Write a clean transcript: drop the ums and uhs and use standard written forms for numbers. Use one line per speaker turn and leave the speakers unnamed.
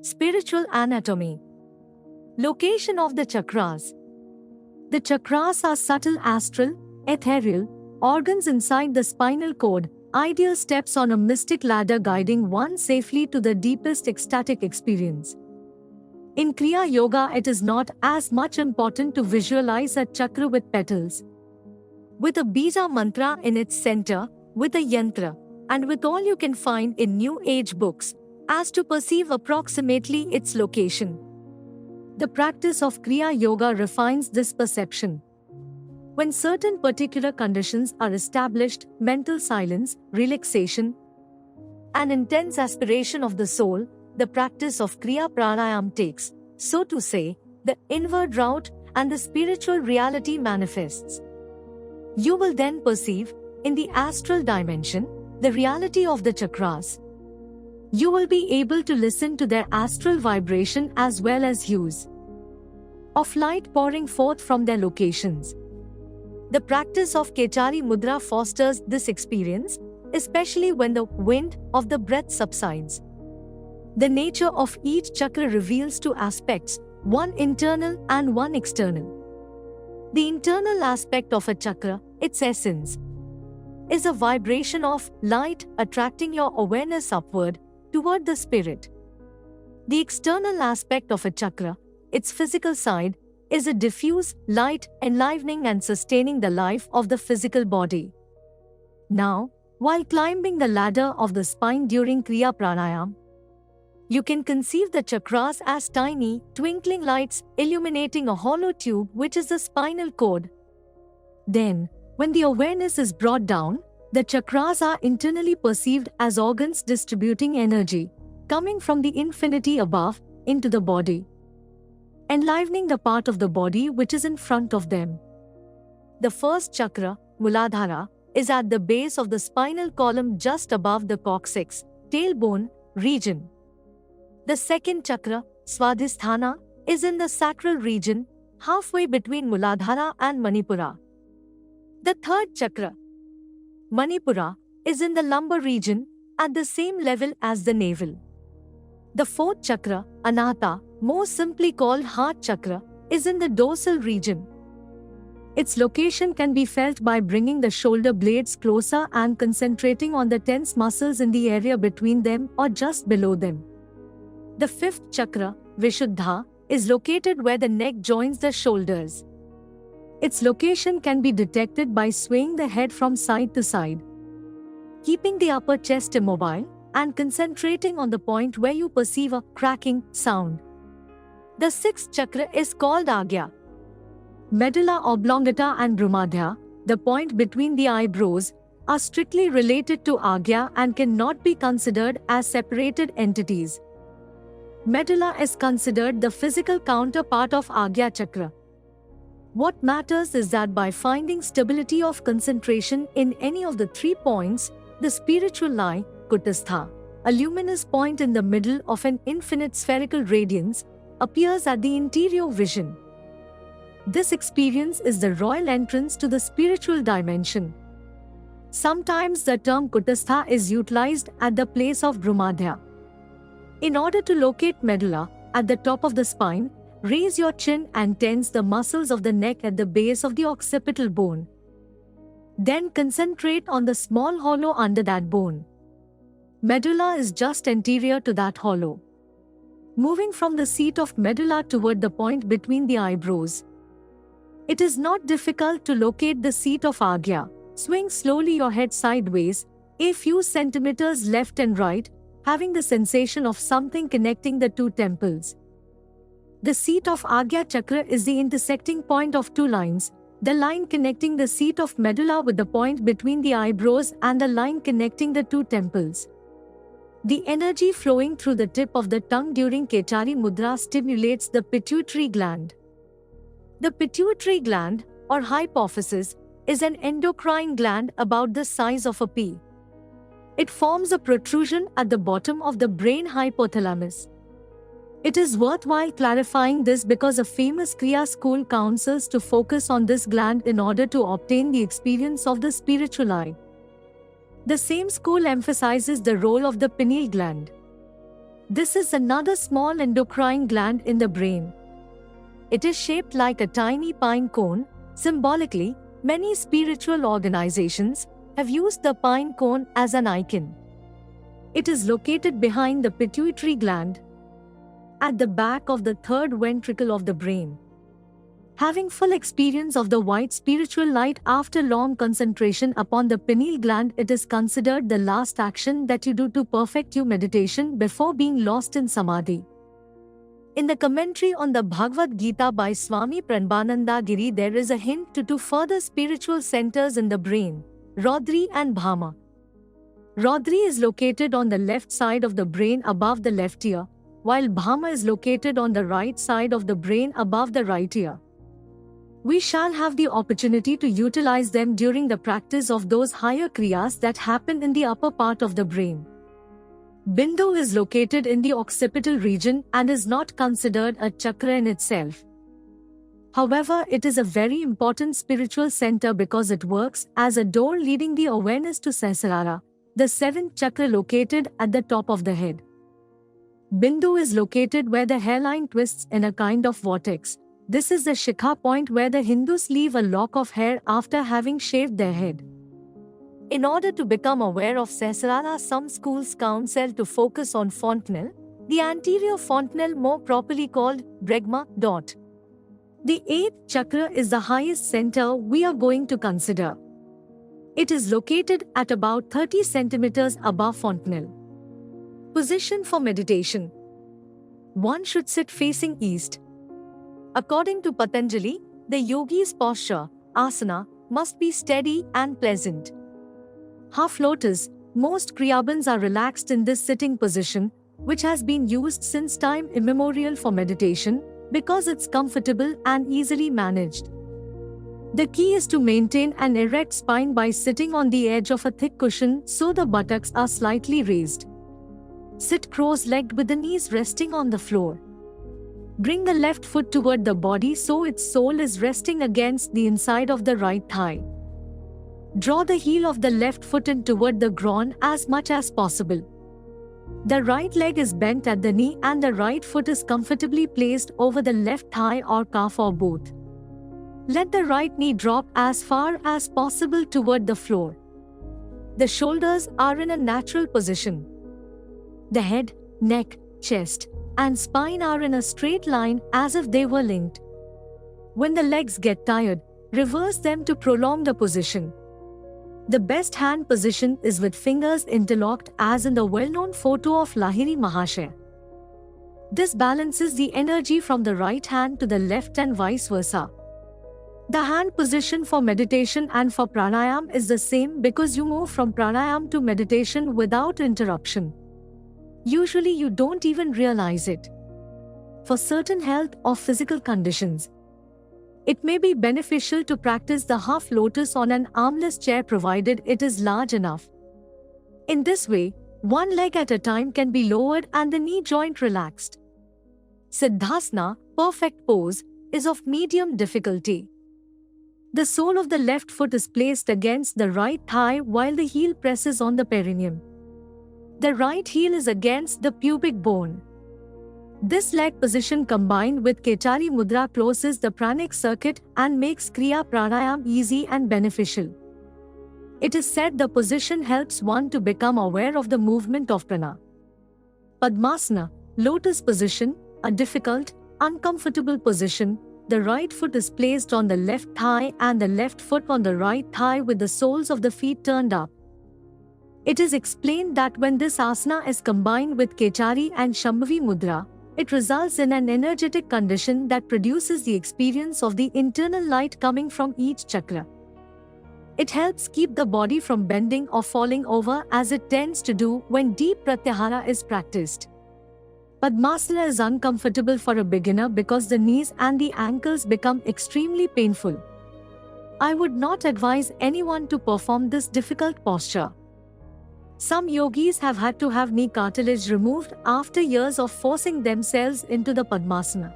Spiritual anatomy. Location of the chakras. The chakras are subtle astral, ethereal, organs inside the spinal cord, ideal steps on a mystic ladder guiding one safely to the deepest ecstatic experience. In Kriya Yoga, it is not as much important to visualize a chakra with petals, with a bija mantra in its center, with a yantra, and with all you can find in New Age books, as to perceive approximately its location. The practice of Kriya Yoga refines this perception. When certain particular conditions are established, mental silence, relaxation, and intense aspiration of the soul, the practice of Kriya Pranayam takes, so to say, the inward route and the spiritual reality manifests. You will then perceive, in the astral dimension, the reality of the chakras. You will be able to listen to their astral vibration as well as hues of light pouring forth from their locations. The practice of Kechari Mudra fosters this experience, especially when the wind of the breath subsides. The nature of each chakra reveals two aspects, one internal and one external. The internal aspect of a chakra, its essence, is a vibration of light attracting your awareness upward toward the spirit. The external aspect of a chakra, its physical side, is a diffuse light enlivening and sustaining the life of the physical body. Now, while climbing the ladder of the spine during Kriya Pranayam, you can conceive the chakras as tiny, twinkling lights illuminating a hollow tube which is the spinal cord. Then, when the awareness is brought down, the chakras are internally perceived as organs distributing energy, coming from the infinity above, into the body, enlivening the part of the body which is in front of them. The first chakra, Muladhara, is at the base of the spinal column just above the coccyx, tailbone, region. The second chakra, Swadhisthana, is in the sacral region, halfway between Muladhara and Manipura. The third chakra, Manipura, is in the lumbar region, at the same level as the navel. The fourth chakra, Anahata, more simply called heart chakra, is in the dorsal region. Its location can be felt by bringing the shoulder blades closer and concentrating on the tense muscles in the area between them or just below them. The fifth chakra, Vishuddha, is located where the neck joins the shoulders. Its location can be detected by swaying the head from side to side, keeping the upper chest immobile, and concentrating on the point where you perceive a cracking sound. The sixth chakra is called Agya. Medulla oblongata and Brumadhya, the point between the eyebrows, are strictly related to Agya and cannot be considered as separated entities. Medulla is considered the physical counterpart of Agya chakra. What matters is that by finding stability of concentration in any of the 3 points, the spiritual eye, Kutastha, a luminous point in the middle of an infinite spherical radiance, appears at the interior vision. This experience is the royal entrance to the spiritual dimension. Sometimes the term Kutastha is utilized at the place of Brumadhya. In order to locate medulla, at the top of the spine, raise your chin and tense the muscles of the neck at the base of the occipital bone. Then concentrate on the small hollow under that bone. Medulla is just anterior to that hollow. Moving from the seat of medulla toward the point between the eyebrows, it is not difficult to locate the seat of Agya. Swing slowly your head sideways, a few centimeters left and right, having the sensation of something connecting the two temples. The seat of Agya chakra is the intersecting point of two lines, the line connecting the seat of medulla with the point between the eyebrows and the line connecting the two temples. The energy flowing through the tip of the tongue during Kechari Mudra stimulates the pituitary gland. The pituitary gland, or hypophysis, is an endocrine gland about the size of a pea. It forms a protrusion at the bottom of the brain hypothalamus. It is worthwhile clarifying this because a famous Kriya school counsels to focus on this gland in order to obtain the experience of the spiritual eye. The same school emphasizes the role of the pineal gland. This is another small endocrine gland in the brain. It is shaped like a tiny pine cone. Symbolically, many spiritual organizations have used the pine cone as an icon. It is located behind the pituitary gland, at the back of the third ventricle of the brain. Having full experience of the white spiritual light after long concentration upon the pineal gland, it is considered the last action that you do to perfect your meditation before being lost in samadhi. In the commentary on the Bhagavad Gita by Swami Pranabananda Giri, there is a hint to two further spiritual centers in the brain, Rodri and Bhama. Rodri is located on the left side of the brain above the left ear, while Bhama is located on the right side of the brain above the right ear. We shall have the opportunity to utilize them during the practice of those higher kriyas that happen in the upper part of the brain. Bindu is located in the occipital region and is not considered a chakra in itself. However, it is a very important spiritual center because it works as a door leading the awareness to Sahasrara, the seventh chakra located at the top of the head. Bindu is located where the hairline twists in a kind of vortex. This is the Shikha point where the Hindus leave a lock of hair after having shaved their head. In order to become aware of Sahasrara, some schools counsel to focus on fontanelle, the anterior fontanelle, more properly called bregma. The eighth chakra is the highest center we are going to consider. It is located at about 30 centimeters above fontanelle. Position for meditation. One should sit facing east. According to Patanjali, the yogi's posture, asana, must be steady and pleasant. Half lotus, most Kriyabans are relaxed in this sitting position, which has been used since time immemorial for meditation, because it's comfortable and easily managed. The key is to maintain an erect spine by sitting on the edge of a thick cushion so the buttocks are slightly raised. Sit cross-legged with the knees resting on the floor. Bring the left foot toward the body so its sole is resting against the inside of the right thigh. Draw the heel of the left foot in toward the groin as much as possible. The right leg is bent at the knee and the right foot is comfortably placed over the left thigh or calf or both. Let the right knee drop as far as possible toward the floor. The shoulders are in a natural position. The head, neck, chest, and spine are in a straight line as if they were linked. When the legs get tired, reverse them to prolong the position. The best hand position is with fingers interlocked as in the well-known photo of Lahiri Mahasaya. This balances the energy from the right hand to the left and vice versa. The hand position for meditation and for pranayam is the same because you move from pranayam to meditation without interruption. Usually you don't even realize it. For certain health or physical conditions, it may be beneficial to practice the half lotus on an armless chair provided it is large enough. In this way, one leg at a time can be lowered and the knee joint relaxed. Siddhasana, perfect pose, is of medium difficulty. The sole of the left foot is placed against the right thigh while the heel presses on the perineum. The right heel is against the pubic bone. This leg position combined with Kechari Mudra closes the pranic circuit and makes Kriya Pranayam easy and beneficial. It is said the position helps one to become aware of the movement of prana. Padmasana, lotus position, a difficult, uncomfortable position. The right foot is placed on the left thigh and the left foot on the right thigh with the soles of the feet turned up. It is explained that when this asana is combined with Kechari and Shambhavi Mudra, it results in an energetic condition that produces the experience of the internal light coming from each chakra. It helps keep the body from bending or falling over as it tends to do when deep pratyahara is practiced. Padmasana is uncomfortable for a beginner because the knees and the ankles become extremely painful. I would not advise anyone to perform this difficult posture. Some yogis have had to have knee cartilage removed after years of forcing themselves into the Padmasana.